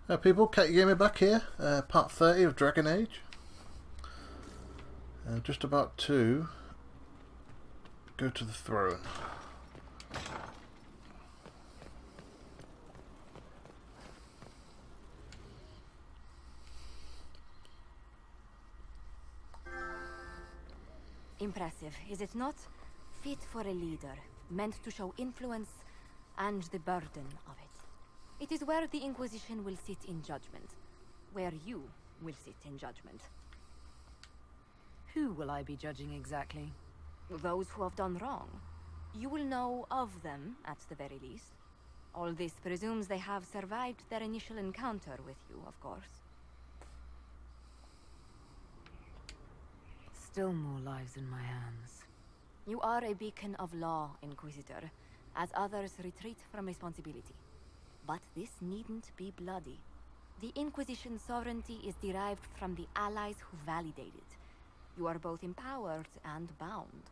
People, Cat Gamer back here, part 30 of Dragon Age. Just about to go to the throne. Impressive, is it not? Fit for a leader, meant to show influence and the burden of it. It is where the Inquisition will sit in judgment. Where you will sit in judgment. Who will I be judging exactly? Those who have done wrong. You will know of them, at the very least. All this presumes they have survived their initial encounter with you, of course. Still more lives in my hands. You are a beacon of law, Inquisitor, as others retreat from responsibility. But this needn't be bloody. The Inquisition's sovereignty is derived from the allies who validate it. You are both empowered and bound.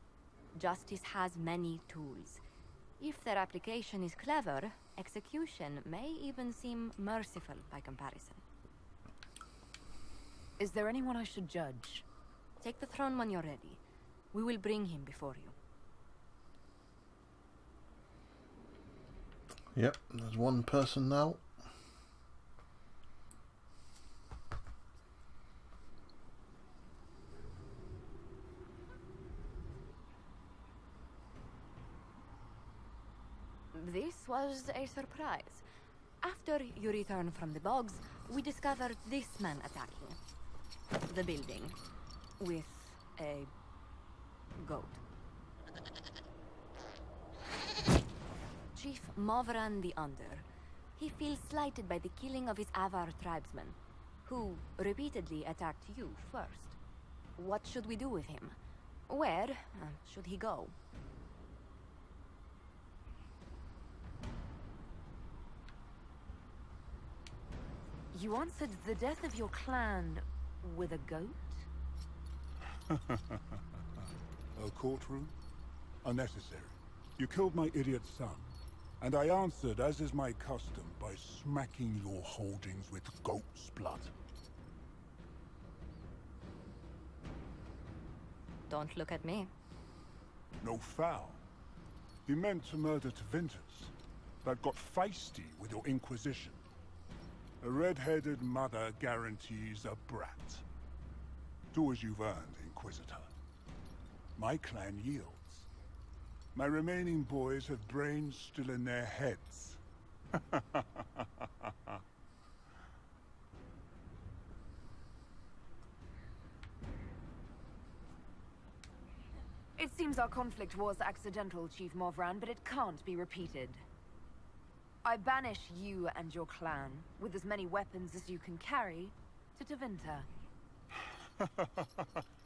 Justice has many tools. If their application is clever, execution may even seem merciful by comparison. Is there anyone I should judge? Take the throne when you're ready. We will bring him before you. Yep, there's one person now. This was a surprise. After you returned from the bogs, we discovered this man attacking the building with a goat. Chief Movran the Under. He feels slighted by the killing of his Avar tribesmen, who repeatedly attacked you first. What should we do with him? Where should he go? You answered the death of your clan with a goat? A courtroom? Unnecessary. You killed my idiot son. And I answered, as is my custom, by smacking your holdings with goat's blood. Don't look at me. No foul. He meant to murder Tevinters, but got feisty with your Inquisition. A red-headed mother guarantees a brat. Do as you've earned, Inquisitor. My clan yields. My remaining boys have brains still in their heads. It seems our conflict was accidental, Chief Movran, but it can't be repeated. I banish you and your clan, with as many weapons as you can carry, to Tevinter.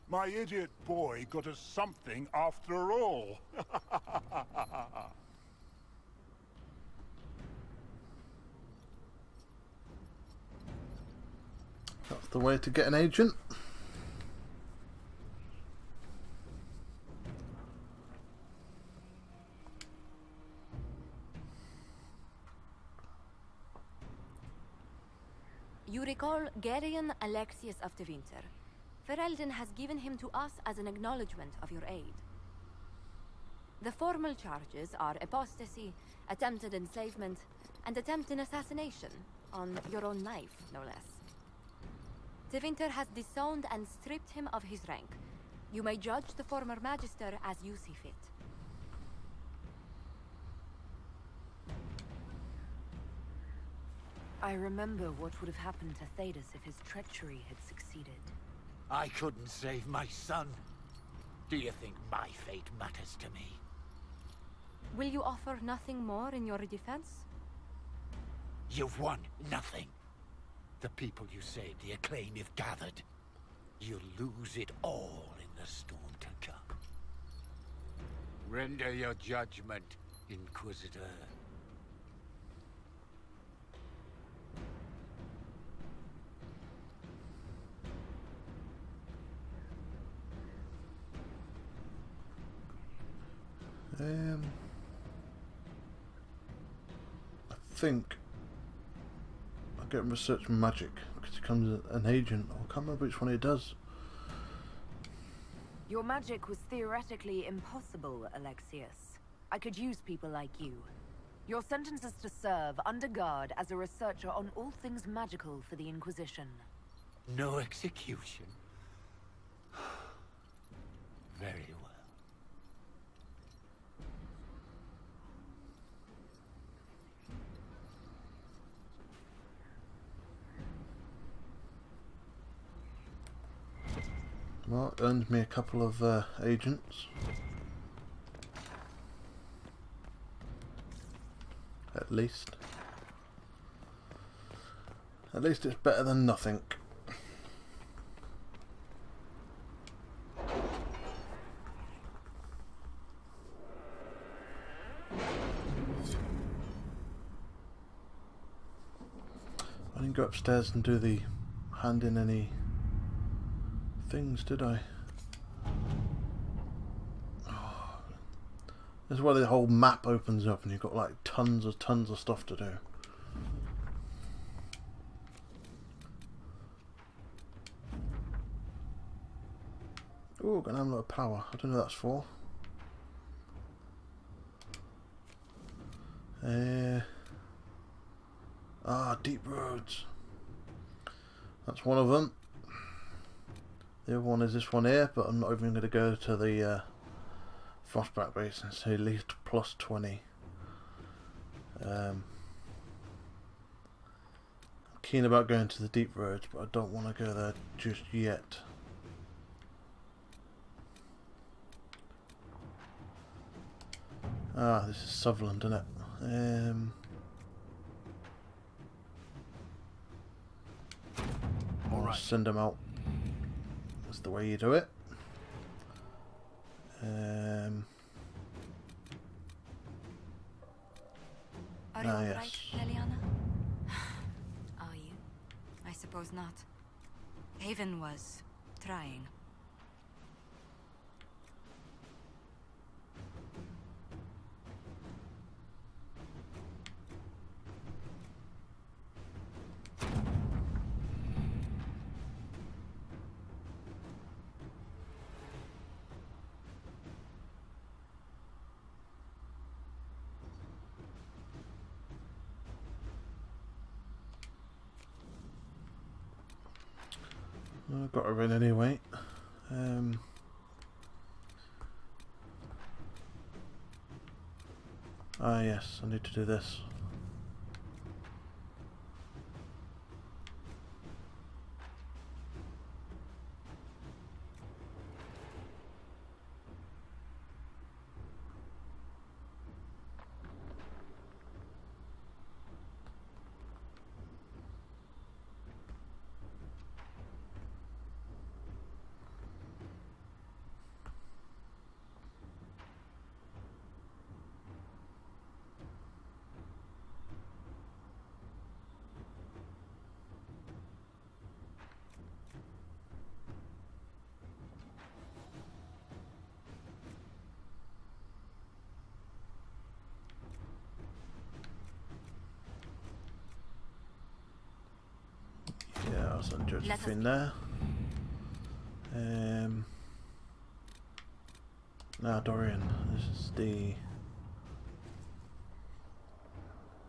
My idiot boy got us something after all. That's the way to get an agent. You recall Gerion Alexius of Tevinter. Ferelden has given him to us as an acknowledgement of your aid. The formal charges are apostasy, attempted enslavement, and attempted assassination on your own life, no less. Tevinter has disowned and stripped him of his rank. You may judge the former Magister as you see fit. I remember what would have happened to Thedas if his treachery had succeeded. I couldn't save my son. Do you think my fate matters to me? Will you offer nothing more in your defense? You've won nothing. The people you saved, the acclaim you've gathered. You'll lose it all in the storm to come. Render your judgment, Inquisitor. I think I get research magic because he becomes an agent. I can't remember which one he does. Your magic was theoretically impossible, Alexius. I could use people like you. Your sentence is to serve under guard as a researcher on all things magical for the Inquisition. No execution? Very well. Well, it earned me a couple of agents. At least. At least it's better than nothing. I didn't go upstairs and do the hand in any things, did I? Oh. This is where the whole map opens up and you've got like tons of stuff to do. Oh, got an amulet of power. I don't know what that's for. Deep roads. That's one of them. The other one is this one here, but I'm not even going to go to the Frostback base and say at least plus 20. I'm keen about going to the deep roads, but I don't want to go there just yet. This is Sutherland, isn't it? I'll send them out. That's the way you do it. Are you all yes. right, Leliana? Are you? I suppose not. Haven was trying. I got her in anyway. Yes, I need to do this. Yeah, I'll send Joseph in there. Now Dorian, this is the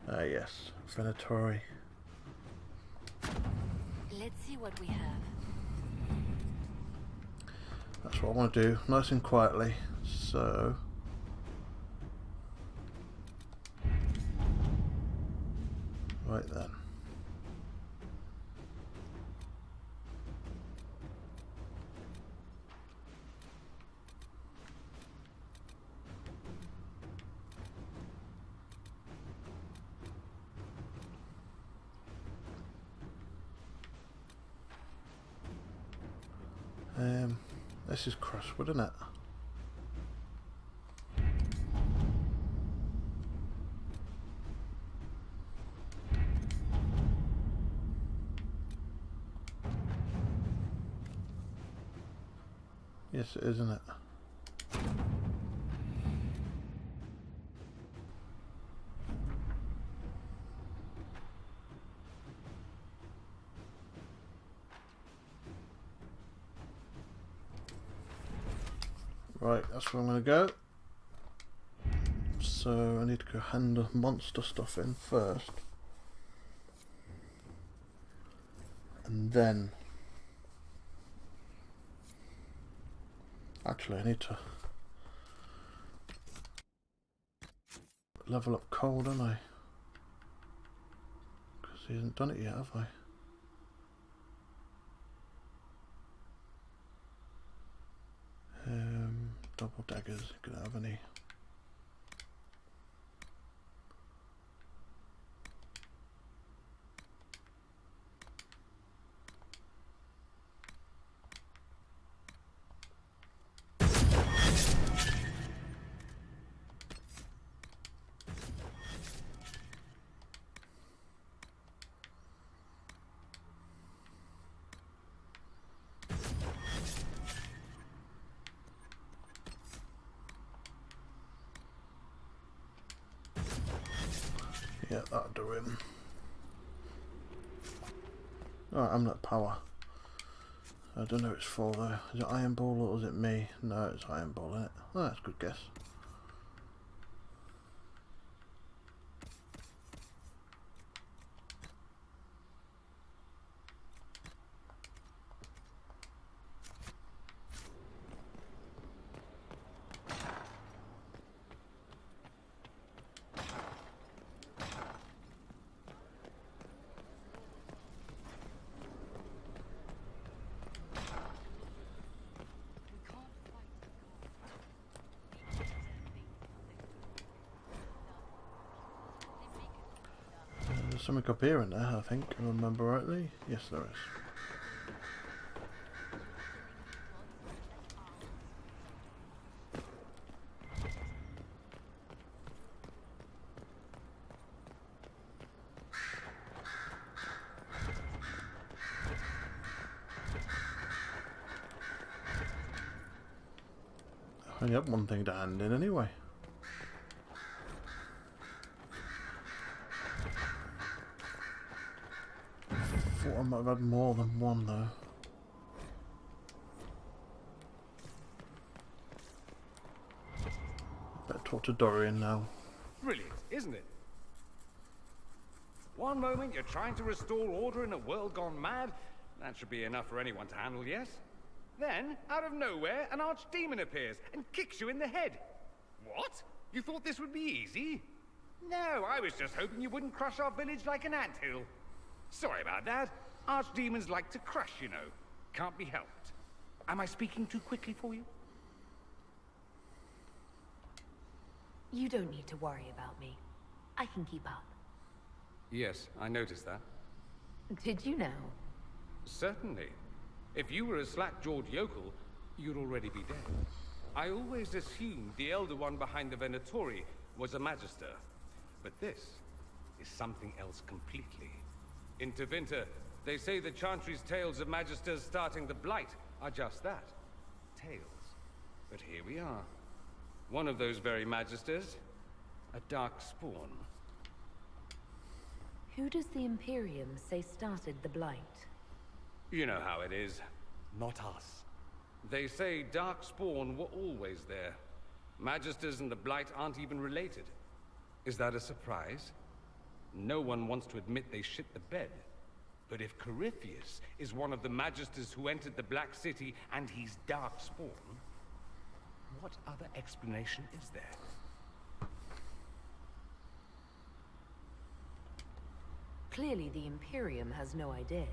yes, Venatori. Let's see what we have. That's what I want to do, nice and quietly. So right then. This is Crestwood, isn't it? Yes, it is, isn't it? Right, that's where I'm going to go. So I need to go hand the monster stuff in first. And then... Actually, I need to level up Cole, don't I? Because he hasn't done it yet, have I? Double daggers, could I have any? Yeah, that'll do him. Alright, I'm not power. I don't know what it's for though. Is it Iron Ball or is it me? No, it's Iron Ball, isn't it? Oh, that's a good guess. There's something up here in there, I think, if I remember rightly. Yes, there is. I only have one thing to hand in anyway. I might have had more than one though. Better talk to Dorian now. Brilliant, isn't it? One moment you're trying to restore order in a world gone mad. That should be enough for anyone to handle, yes? Then, out of nowhere, an archdemon appears and kicks you in the head. What? You thought this would be easy? No, I was just hoping you wouldn't crush our village like an anthill. Sorry about that. Archdemons like to crush, you know. Can't be helped. Am I speaking too quickly for you? You don't need to worry about me. I can keep up. Yes, I noticed that. Did you know? Certainly. If you were a slack-jawed yokel, you'd already be dead. I always assumed the Elder One behind the Venatori was a Magister. But this is something else completely. In Tevinter, they say the Chantry's tales of Magisters starting the Blight are just that. Tales. But here we are. One of those very Magisters. A dark spawn. Who does the Imperium say started the Blight? You know how it is. Not us. They say dark spawn were always there. Magisters and the Blight aren't even related. Is that a surprise? No one wants to admit they shit the bed. But if Corypheus is one of the Magisters who entered the Black City and he's dark spawn, what other explanation is there? Clearly the Imperium has no idea.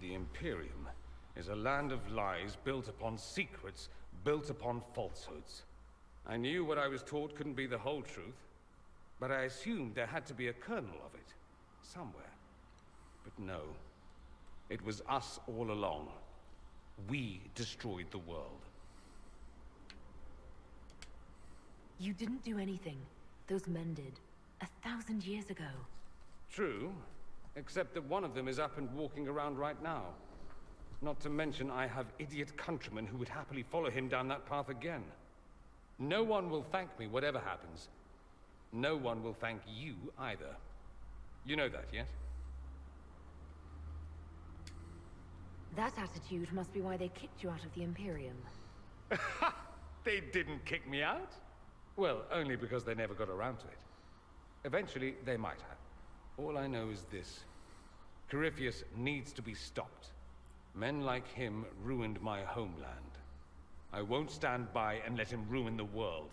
The Imperium is a land of lies built upon secrets, built upon falsehoods. I knew what I was taught couldn't be the whole truth, but I assumed there had to be a kernel of it, somewhere. But no, it was us all along. We destroyed the world. You didn't do anything. Those men did. 1,000 years ago. True, except that one of them is up and walking around right now. Not to mention I have idiot countrymen who would happily follow him down that path again. No one will thank me whatever happens. No one will thank you either. You know that, yes? That attitude must be why they kicked you out of the Imperium. They didn't kick me out. Well, only because they never got around to it. Eventually, they might have. All I know is this. Corypheus needs to be stopped. Men like him ruined my homeland. I won't stand by and let him ruin the world.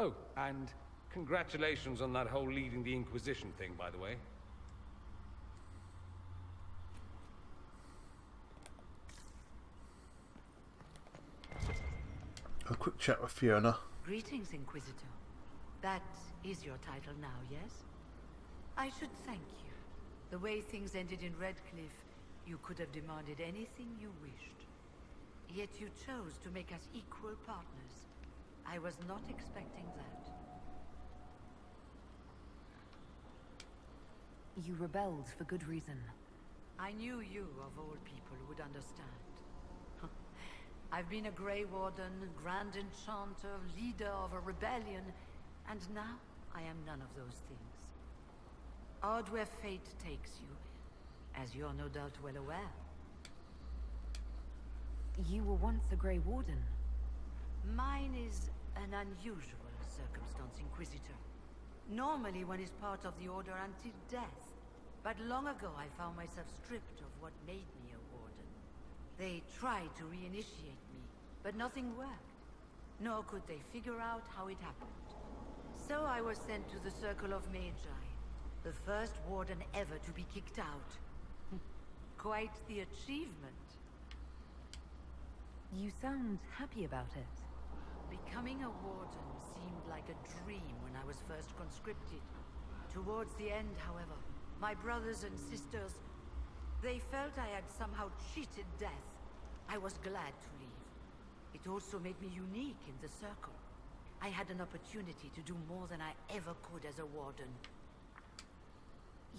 Oh, and congratulations on that whole leading the Inquisition thing, by the way. A quick chat with Fiona. Greetings, Inquisitor. That is your title now, yes? I should thank you. The way things ended in Redcliffe, you could have demanded anything you wished. Yet you chose to make us equal partners. I was not expecting that. You rebelled for good reason. I knew you, of all people, would understand. I've been a Grey Warden, Grand Enchanter, leader of a rebellion, and now I am none of those things. Odd where fate takes you, as you're no doubt well aware. You were once a Grey Warden. Mine is an unusual circumstance, Inquisitor. Normally one is part of the Order until death, but long ago I found myself stripped of what made me a Warden. They tried to reinitiate me, but nothing worked. Nor could they figure out how it happened. So I was sent to the Circle of Magi, the first Warden ever to be kicked out. Quite the achievement. You sound happy about it. Becoming a Warden seemed like a dream when I was first conscripted. Towards the end, however, my brothers and sisters, they felt I had somehow cheated death. I was glad to leave. It also made me unique in the Circle. I had an opportunity to do more than I ever could as a Warden.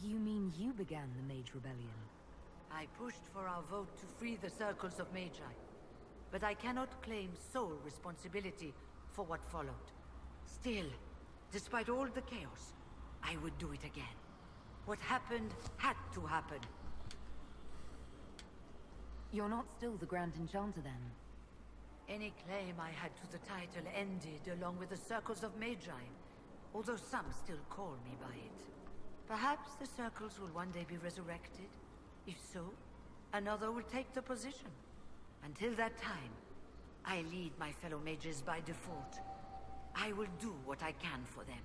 You mean you began the Mage Rebellion? I pushed for our vote to free the Circles of Magi. But I cannot claim sole responsibility for what followed. Still, despite all the chaos, I would do it again. What happened had to happen. You're not still the Grand Enchanter then? Any claim I had to the title ended along with the Circles of Magi, although some still call me by it. Perhaps the Circles will one day be resurrected. If so, another will take the position. Until that time, I lead my fellow mages by default. I will do what I can for them.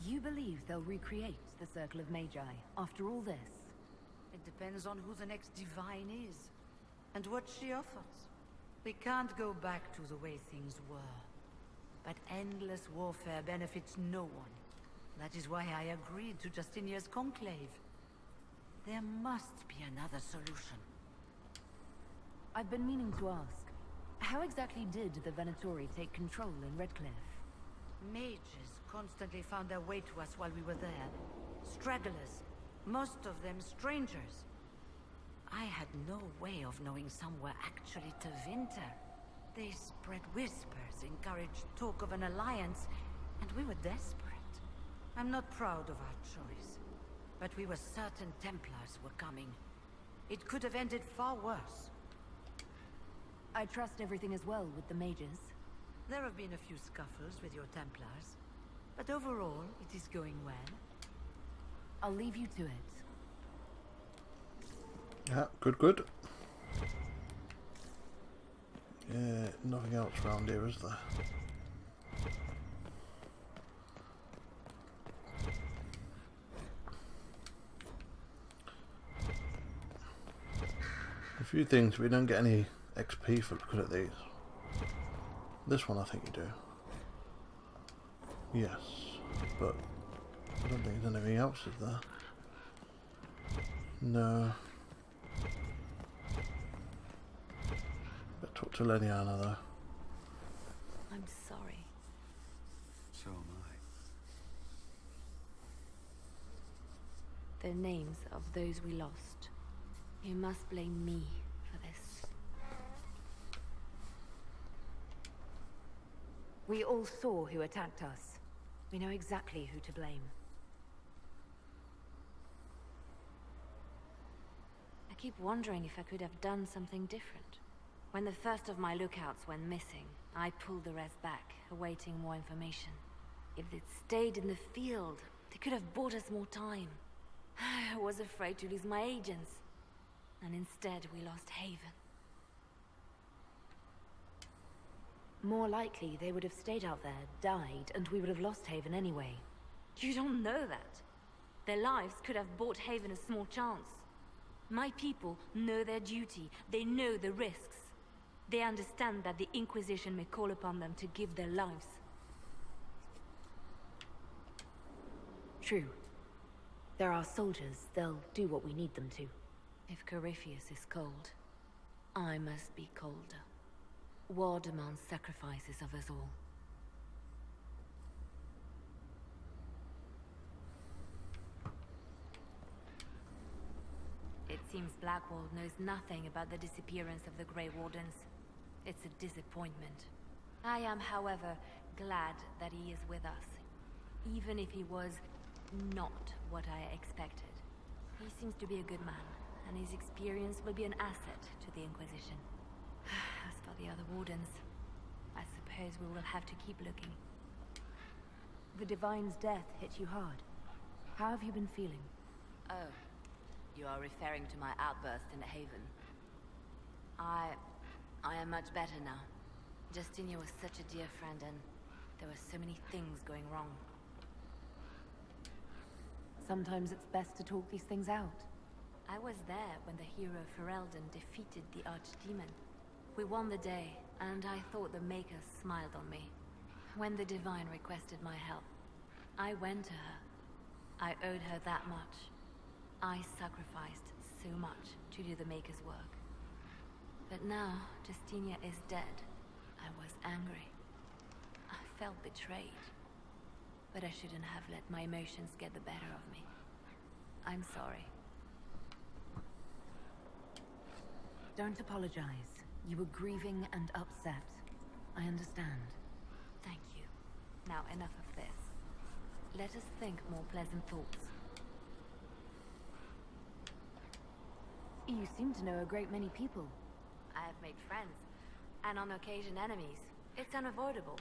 You believe they'll recreate the Circle of Magi after all this? It depends on who the next divine is, and what she offers. We can't go back to the way things were. But endless warfare benefits no one. That is why I agreed to Justinia's conclave. There must be another solution. I've been meaning to ask, how exactly did the Venatori take control in Redcliffe? Mages constantly found their way to us while we were there. Stragglers, most of them strangers. I had no way of knowing some were actually Tevinter. They spread whispers, encouraged talk of an alliance, and we were desperate. I'm not proud of our choice, but we were certain Templars were coming. It could have ended far worse. I trust everything is well with the mages. There have been a few scuffles with your Templars, but overall, it is going well. I'll leave you to it. Yeah, good. Yeah, nothing else around here, is there? A few things, we don't get any XP for looking at these. This one I think you do. Yes, but I don't think there's anything else, is there? No. Better talk to Leliana though. I'm sorry. So am I. The names of those we lost. You must blame me for this. We all saw who attacked us. We know exactly who to blame. keep wondering if I could have done something different. When the first of my lookouts went missing, I pulled the rest back, awaiting more information. If they'd stayed in the field, they could have bought us more time. I was afraid to lose my agents. And instead, we lost Haven. More likely, they would have stayed out there, died, and we would have lost Haven anyway. You don't know that. Their lives could have bought Haven a small chance. My people know their duty. They know the risks. They understand that the Inquisition may call upon them to give their lives. True. They're our soldiers. They'll do what we need them to. If Corypheus is cold, I must be colder. War demands sacrifices of us all. It seems Blackwall knows nothing about the disappearance of the Grey Wardens. It's a disappointment. I am, however, glad that he is with us. Even if he was not what I expected. He seems to be a good man, and his experience will be an asset to the Inquisition. As for the other Wardens, I suppose we will have to keep looking. The Divine's death hit you hard. How have you been feeling? Oh, you are referring to my outburst in Haven. I am much better now. Justinia was such a dear friend, and there were so many things going wrong. Sometimes it's best to talk these things out. I was there when the hero Ferelden defeated the Archdemon. We won the day, and I thought the Maker smiled on me. When the Divine requested my help, I went to her. I owed her that much. I sacrificed so much to do the Maker's work. But now, Justinia is dead. I was angry. I felt betrayed. But I shouldn't have let my emotions get the better of me. I'm sorry. Don't apologize. You were grieving and upset. I understand. Thank you. Now enough of this. Let us think more pleasant thoughts. You seem to know a great many people. I have made friends, and on occasion enemies. It's unavoidable.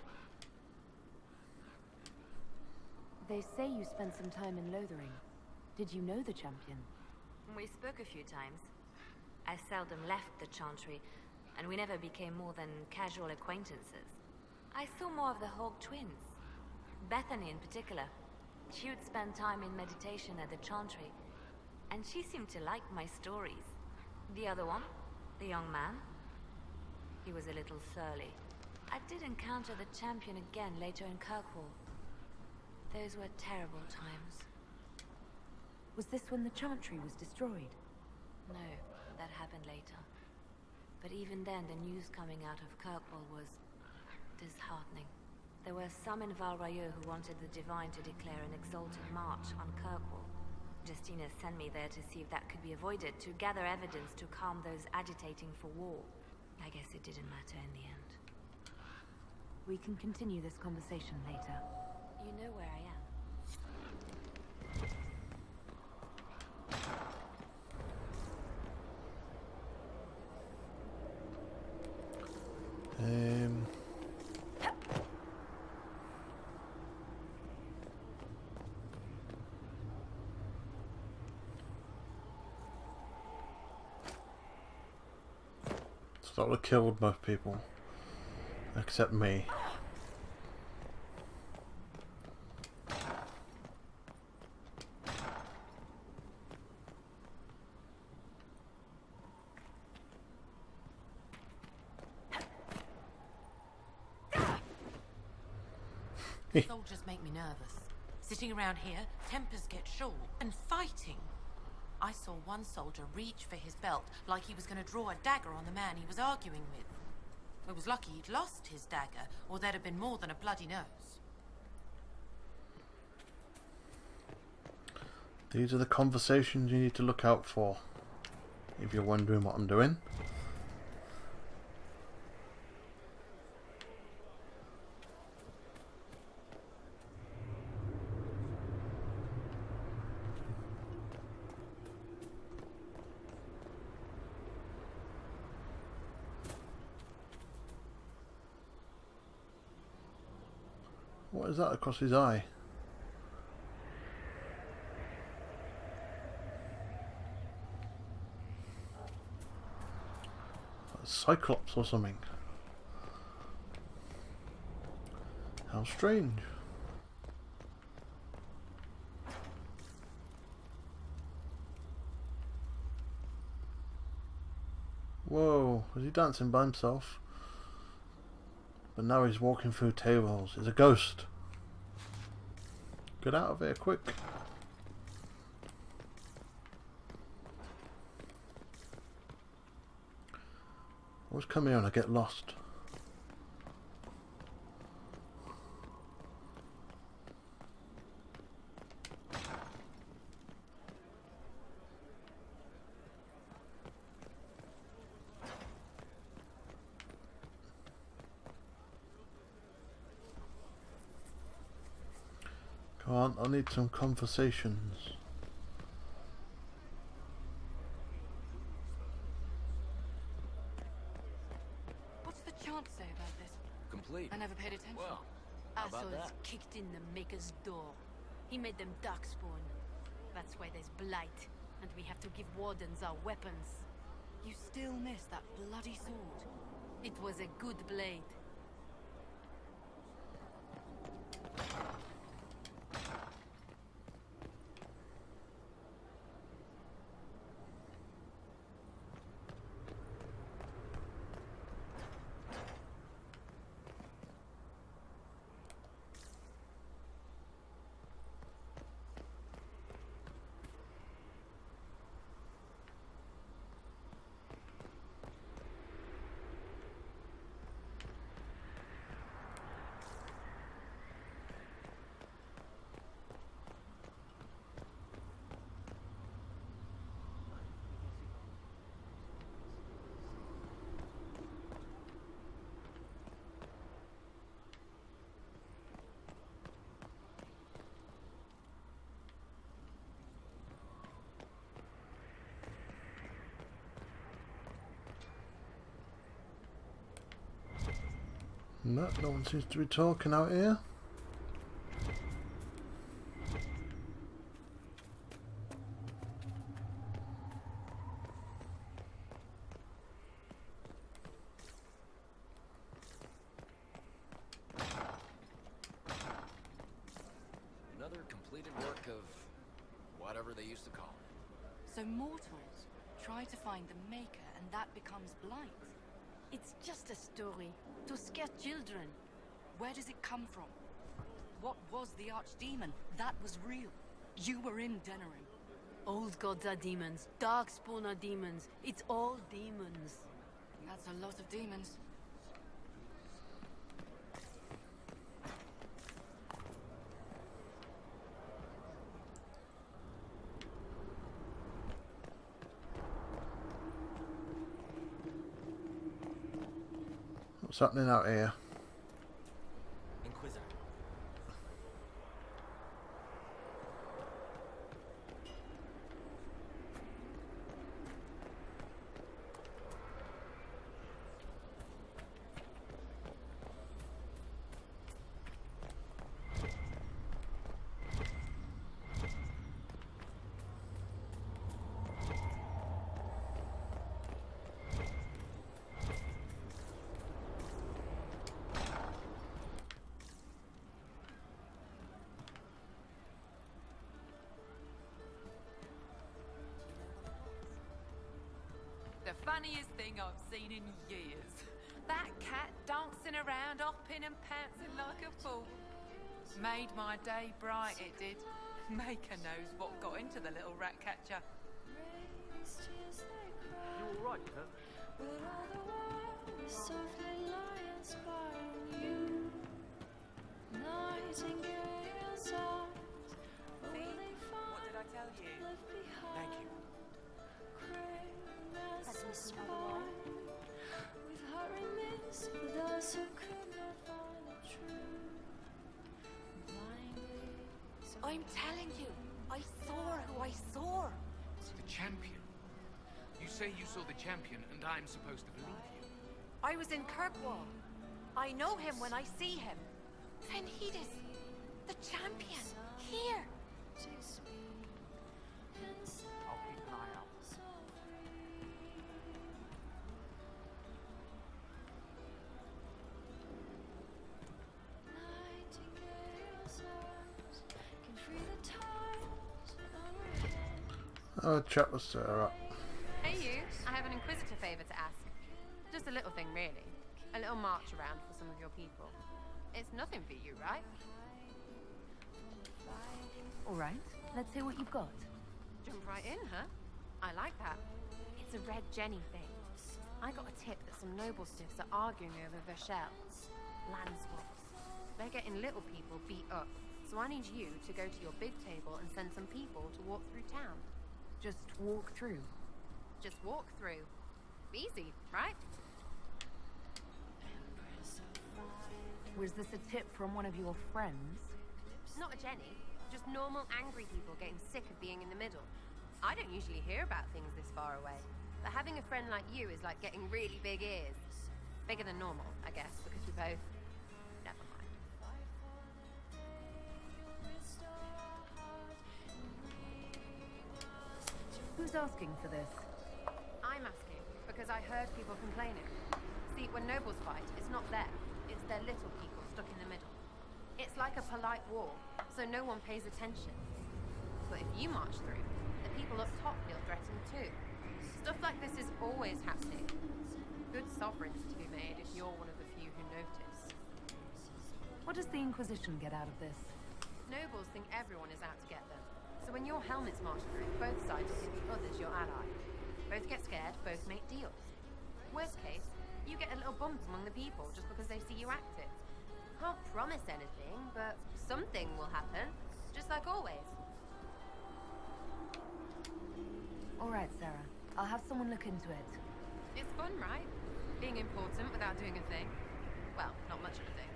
They say you spent some time in Lothering. Did you know the champion? We spoke a few times. I seldom left the Chantry, and we never became more than casual acquaintances. I saw more of the Hawk twins. Bethany in particular. She would spend time in meditation at the Chantry, and she seemed to like my stories. The other one, the young man, he was a little surly. I did encounter the champion again later in Kirkwall. Those were terrible times. Was this when the Chantry was destroyed? No, that happened later. But even then, the news coming out of Kirkwall was disheartening. There were some in Val Royeaux who wanted the Divine to declare an exalted march on Kirkwall. Justina sent me there to see if that could be avoided, to gather evidence to calm those agitating for war. I guess it didn't matter in the end. We can continue this conversation later. You know where I am. So that would have killed most people, except me. Soldiers make me nervous. Sitting around here, tempers get short. And fighting. I saw one soldier reach for his belt like he was going to draw a dagger on the man he was arguing with. It was lucky he'd lost his dagger, or there'd have been more than a bloody nose. These are the conversations you need to look out for, if you're wondering what I'm doing. What is that across his eye? A Cyclops or something. How strange. Whoa, was he dancing by himself? But now he's walking through tables. He's a ghost. Get out of here quick. I always come here and I get lost. Come on, I need some conversations. What's the chant say about this? Complete. I never paid attention. Well, how about Assholes that? kicked in the Maker's door. He made them darkspawn. That's why there's blight, and we have to give wardens our weapons. You still miss that bloody sword. It was a good blade. No, no one seems to be talking out here. Another completed work of whatever they used to call it. So mortals try to find the Maker and that becomes blight. It's just a story to scare children. Where does it come from? What was the Archdemon? That was real. You were in Denerim. Old gods are demons. Darkspawn are demons. It's all demons. That's a lot of demons. What's happening out here? Inquisitor. The funniest thing I've seen in years. That cat dancing around, hopping and pouncing like a fool. Made my day bright, it did. Maker knows what got into the little rat catcher. You all right, huh? See? What did I tell you? Thank you. That's Mrs. Motherwell. I'm telling you, I saw who I saw. The champion? You say you saw the champion and I'm supposed to believe you? I was in Kirkwall. I know him when I see him. Fenhidis, the champion, here. I'll keep an eye out. Oh, chat with Sarah. Hey you, I have an Inquisitor favor to ask. Just a little thing really. A little march around for some of your people. It's nothing for you, right? Alright, let's hear what you've got. Jump right in, huh? I like that. It's a Red Jenny thing. I got a tip that some noble stiffs are arguing over Verschel. Land swaps. They're getting little people beat up. So I need you to go to your big table and send some people to walk through town. Just walk through. Just walk through. Easy, right? Was this a tip from one of your friends? Not a Jenny. Just normal angry people getting sick of being in the middle. I don't usually hear about things this far away. But having a friend like you is like getting really big ears. Bigger than normal, I guess, because we both... Never mind. Who's asking for this? I'm asking because I heard people complaining. See, when nobles fight, it's not them. It's their little people stuck in the middle. It's like a polite war, so no one pays attention. But if you march through, the people up top feel threatened too. Stuff like this is always happening. Good sovereigns to be made if you're one of the few who notice. What does the Inquisition get out of this? Nobles think everyone is out to get them. So when your helmets march through, both sides think the other's your ally. Both get scared, both make deals. Worst case, you get a little bump among the people just because they see you active. Can't promise anything, but something will happen. Just like always. Alright, Sarah. I'll have someone look into it. It's fun, right? Being important without doing a thing. Well, not much of a thing.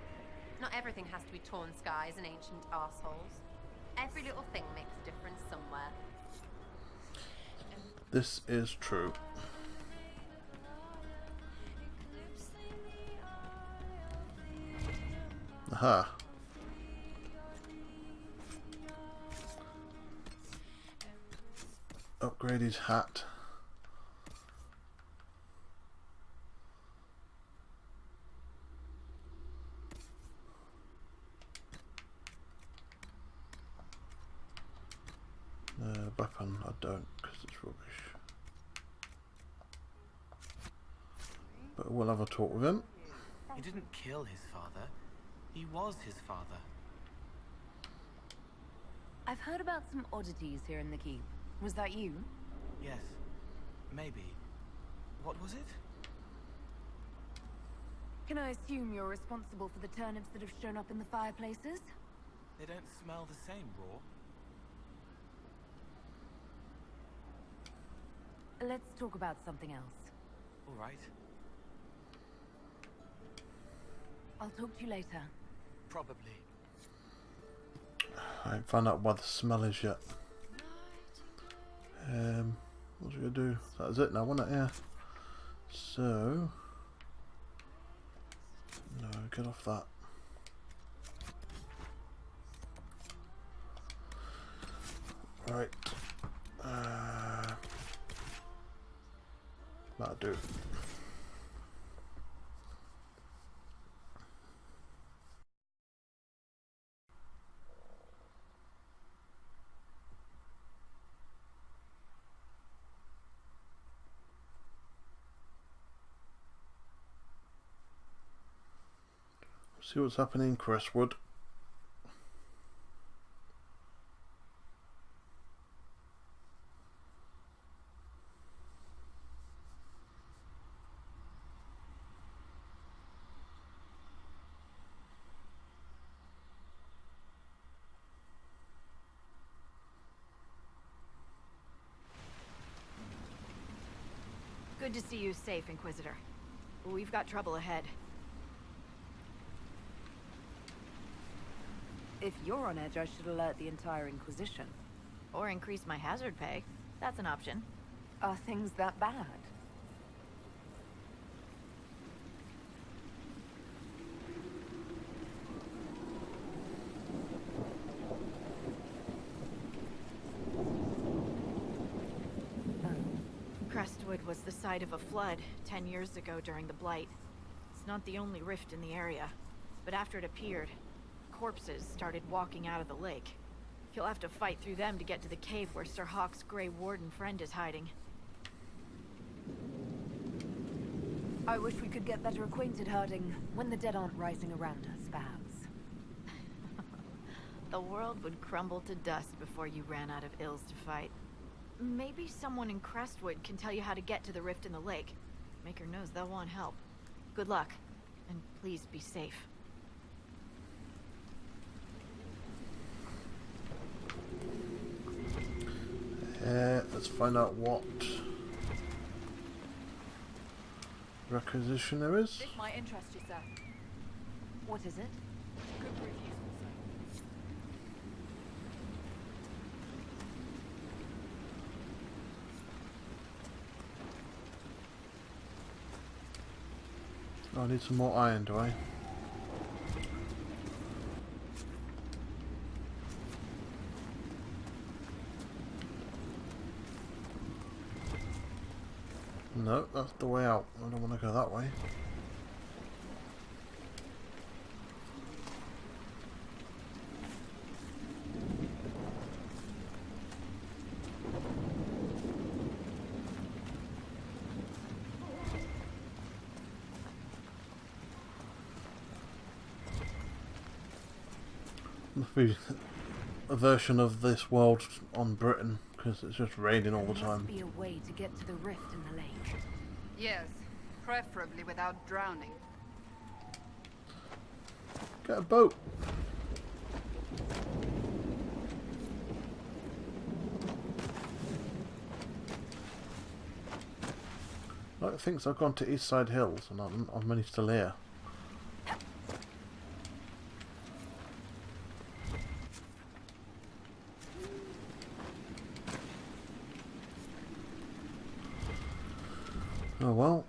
Not everything has to be torn skies and ancient arseholes. Every little thing makes a difference somewhere. This is true. Aha. Upgrade his hat. Weapon, I don't, because it's rubbish. But we'll have a talk with him. He didn't kill his father. He was his father. I've heard about some oddities here in the keep. Was that you? Yes. Maybe. What was it? Can I assume you're responsible for the turnips that have shown up in the fireplaces? They don't smell the same raw. Let's talk about something else. All right. I'll talk to you later. Probably. I haven't found out what the smell is yet. What's we gonna do? That is it now, wasn't it? Yeah. So, no, get off that. Right. That'll do. See what's happening in Crestwood. Good to see you safe, Inquisitor. We've got trouble ahead. If you're on edge, I should alert the entire Inquisition. Or increase my hazard pay. That's an option. Are things that bad? Crestwood was the site of a flood 10 years ago during the Blight. It's not the only rift in the area, but after it appeared, corpses started walking out of the lake. You'll have to fight through them to get to the cave where Sir Hawke's Grey Warden friend is hiding. I wish we could get better acquainted, Harding, when the dead aren't rising around us, perhaps. The world would crumble to dust before you ran out of ills to fight. Maybe someone in Crestwood can tell you how to get to the rift in the lake. Maker knows they'll want help. Good luck, and please be safe. Let's find out what requisition there is. This might interest you, sir. What is it? Could prove useful, sir. I need some more iron, do I? No, that's the way out. I don't want to go that way. Must be a version of this world on Britain, because it's just raining all the time. There must be a way to get to the rift in the lake. Yes, preferably without drowning. Get a boat. Like thinks I've gone to Eastside Hills and I'm only still here. Oh well.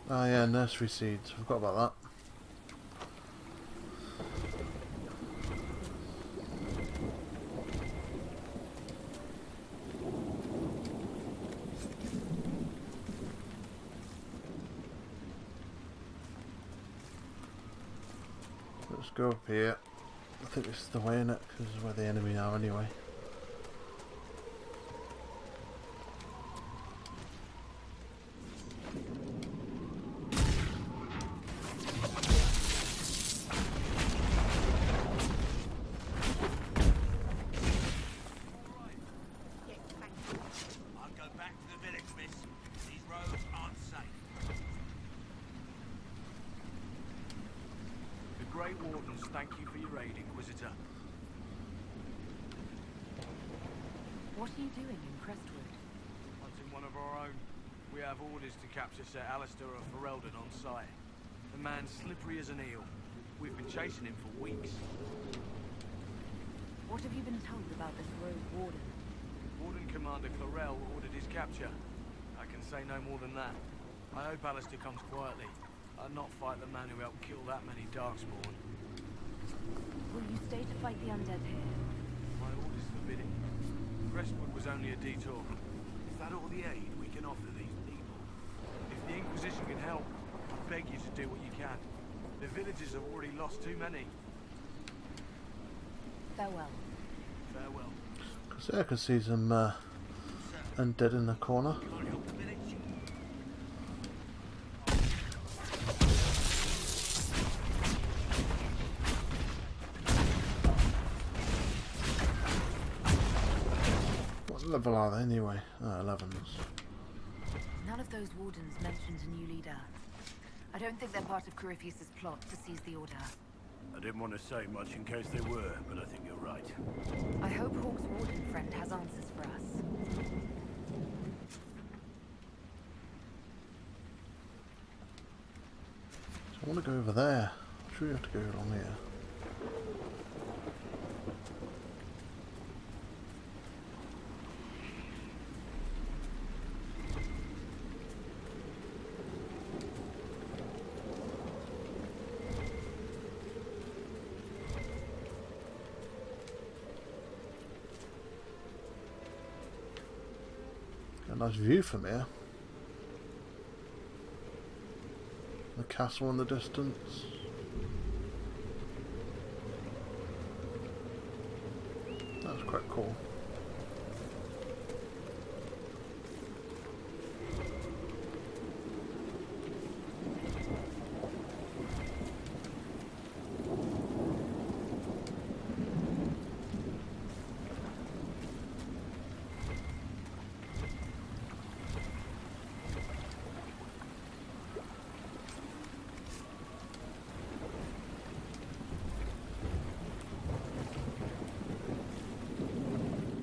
Oh yeah, nursery seeds. Forgot about that. Let's go up here. I think this is the way in it, because this is where the enemy are anyway. Thank you for your aid, Inquisitor. What are you doing in Crestwood? Hunting one of our own. We have orders to capture Sir Alistair of Ferelden on sight. The man's slippery as an eel. We've been chasing him for weeks. What have you been told about this rogue warden? Warden Commander Clarel ordered his capture. I can say no more than that. I hope Alistair comes quietly. I'll not fight the man who helped kill that many Darkspawn. Will you stay to fight the undead here? My orders forbid it. Crestwood was only a detour. Is that all the aid we can offer these people? If the Inquisition can help, I beg you to do what you can. The villages have already lost too many. Farewell. Farewell. Because I can see some undead in the corner. What level are they anyway? Oh, 11s. None of those wardens mentioned a new leader. I don't think they're part of Corypheus's plot to seize the Order. I didn't want to say much in case they were, but I think you're right. I hope Hawke's warden friend has answers for us. So I want to go over there. I'm sure you have to go along here. Nice view from here. The castle in the distance. That's quite cool.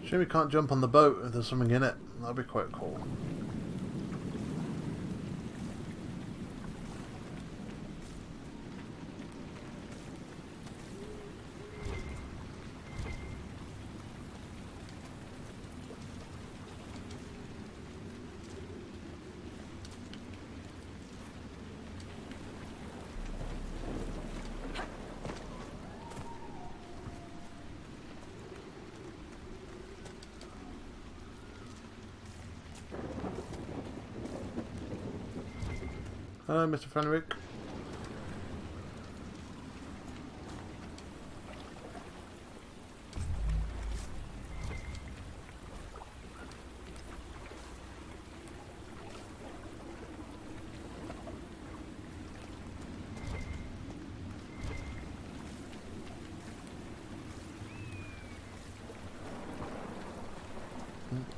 Shame we can't jump on the boat if there's something in it. That'd be quite cool. Hello, Mr. Fenric.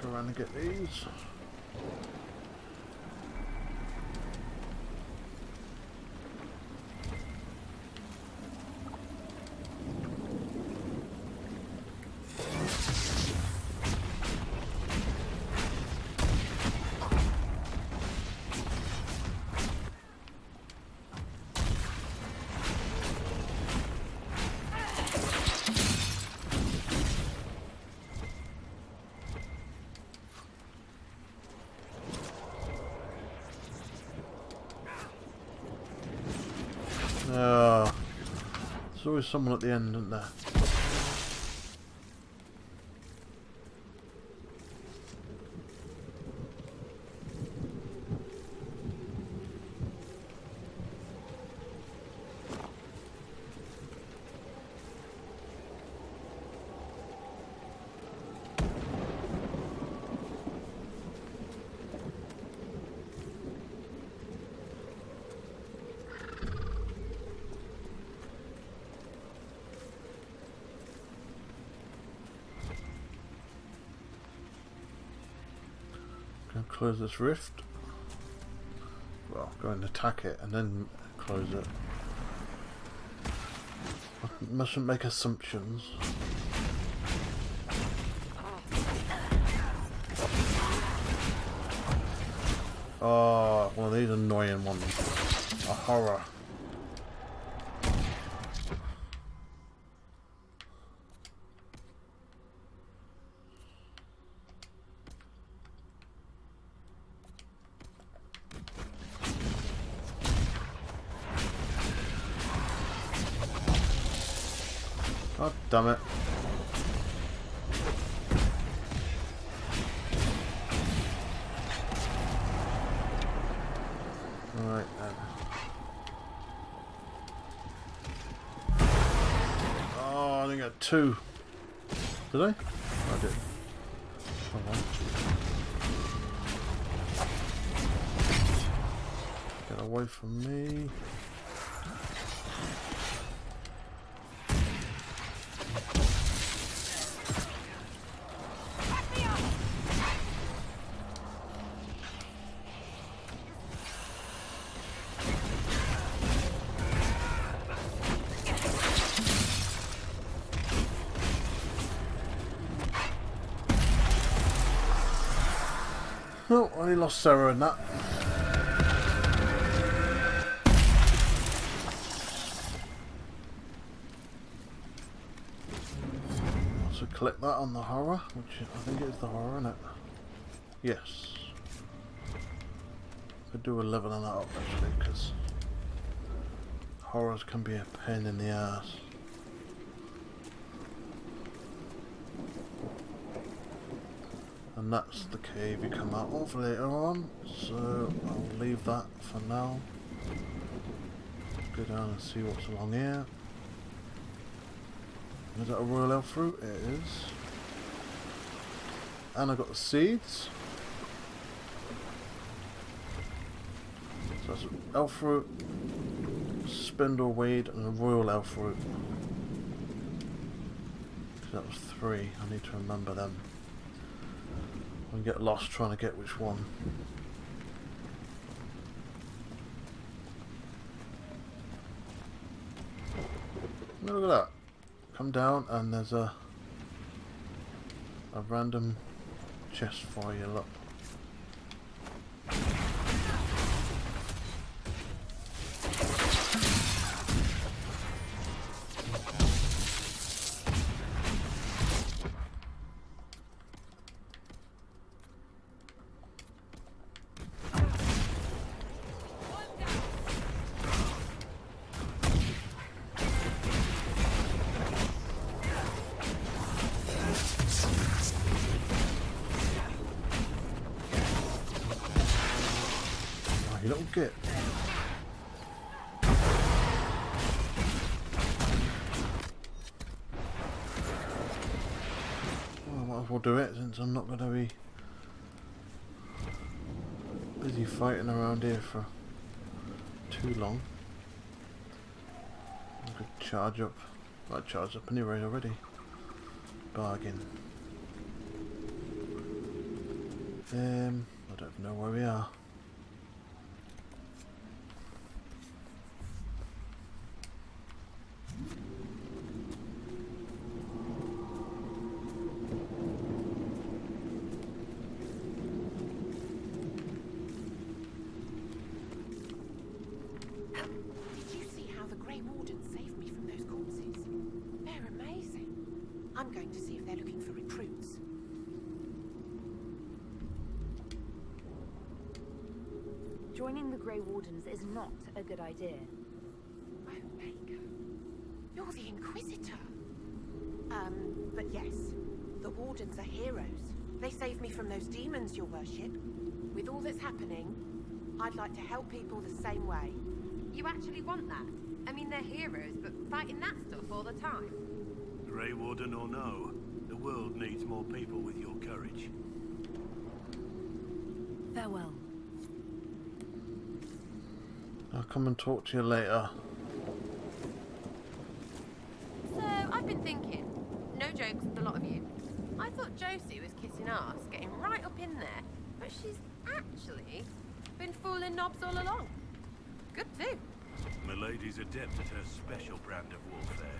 Go around and get these. There's always someone at the end, isn't there? Close this rift. Well, go and attack it and then close it. I mustn't make assumptions. Oh, one of these annoying ones. A horror. Oh, damn it. Alright then. Oh, I didn't get two. Did I? I did. Hold on. Get away from me. Oh, I only lost Sarah in that. So collect that on the horror, which I think is the horror, isn't it? Yes. Could do a leveling that up actually, because horrors can be a pain in the ass. And And that's the cave you come out of later on, so I'll leave that for now. Go down and see what's along here. Is that a royal elf fruit? It is. And I got the seeds. So that's elf fruit, spindleweed, and a royal elf fruit. So that was 3. I need to remember them. I can get lost trying to get which one. Look at that. Come down and there's a random chest for you, look. You little git. Well, I might as well do it since I'm not going to be busy fighting around here for too long. I could charge up. I charged up anyway already. Bargain. I don't know where we are. I'm going to see if they're looking for recruits. Joining the Grey Wardens is not a good idea. Oh, Baker. You're the Inquisitor. But yes, the Wardens are heroes. They saved me from those demons, your worship. With all that's happening, I'd like to help people the same way. You actually want that? I mean, they're heroes, but fighting that stuff all the time. Grey Warden or no, the world needs more people with your courage. Farewell. I'll come and talk to you later. So, I've been thinking, no jokes with a lot of you. I thought Josie was kissing ass, getting right up in there, but she's actually been fooling knobs all along. Good too. Milady's adept at her special brand of warfare.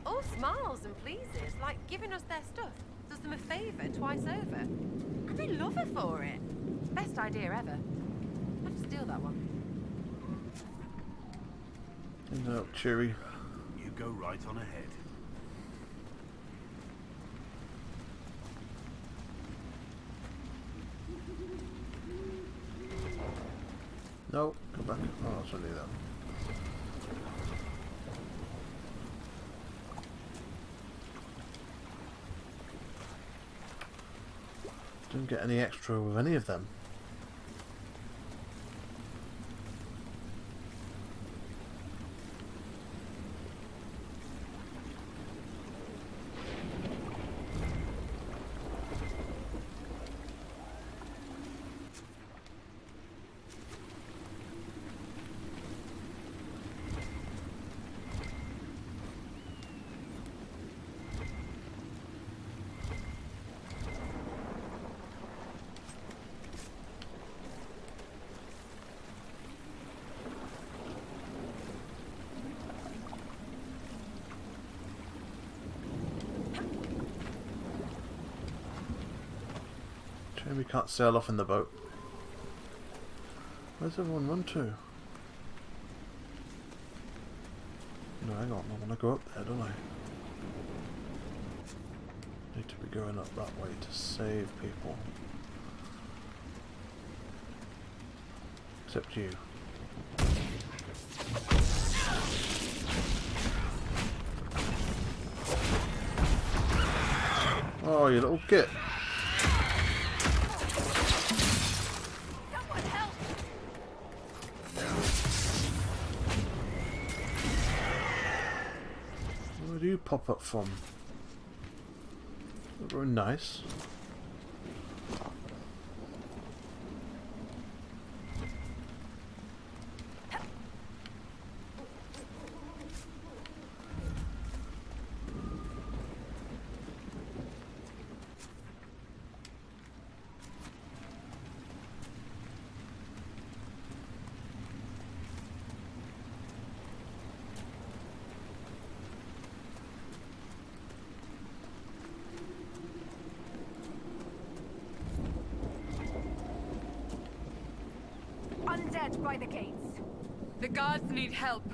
All smiles and pleases, like giving us their stuff. Does them a favour twice over. And they love her for it. Best idea ever. I'd steal that one. No, cheery. You go right on ahead. No, go back. Oh, I'll do that. Didn't get any extra with any of them. We can't sail off in the boat. Where's everyone run to? No, hang on, I want to go up there, don't I? Need to be going up that way to save people. Except you. Oh, you little git. Where do you pop up from? Very nice. Undead by the gates. The guards need help.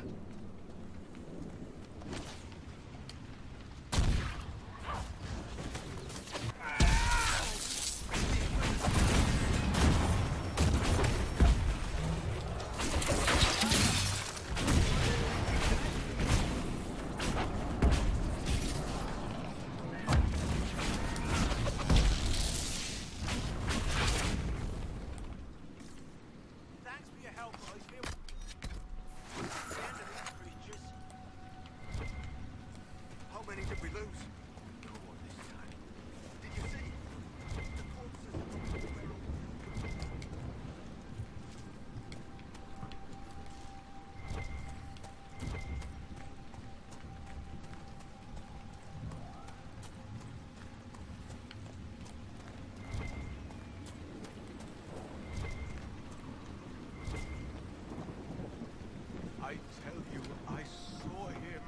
I tell you, I saw him.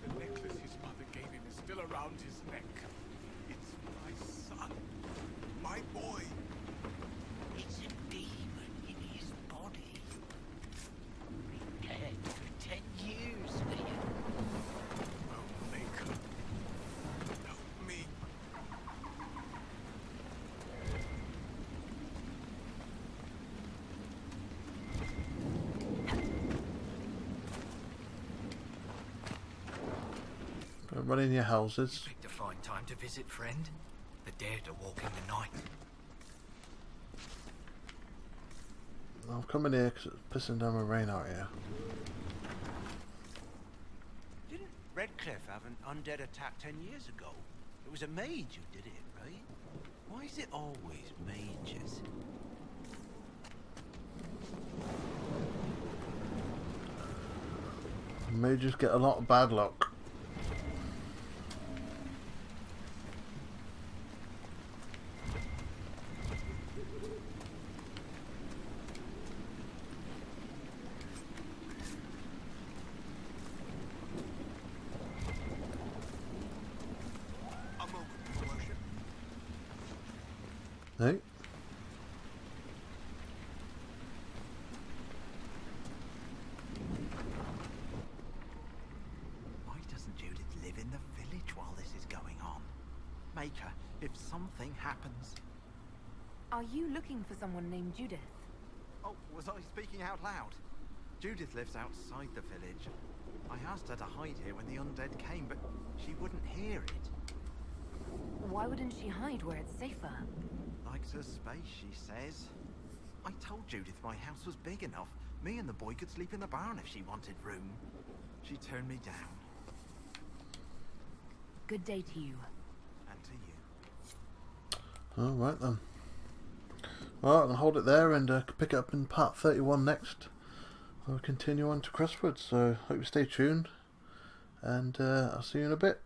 The necklace his mother gave him is still around his neck. It's my son. My boy. It's a demon in his body. Prepared for 10 years for you. Oh, Maker. Help me. Running your houses. You picked a fine time to visit, friend. The dare to walk in the night. I'm coming here because it's pissing down my rain out here. Didn't Redcliffe have an undead attack 10 years ago? It was a mage who did it, right? Why is it always mages? Mages get a lot of bad luck. Hey. Why doesn't Judith live in the village while this is going on? Maker, if something happens... Are you looking for someone named Judith? Oh, was I speaking out loud? Judith lives outside the village. I asked her to hide here when the undead came, but she wouldn't hear it. Why wouldn't she hide where it's safer? Likes her space, she says. I told Judith my house was big enough. Me and the boy could sleep in the barn if she wanted room. She turned me down. Good day to you. And to you. Alright then. Well, I can hold it there and pick it up in part 31 next. I'll continue on to Crestwood, so hope you stay tuned. And I'll see you in a bit.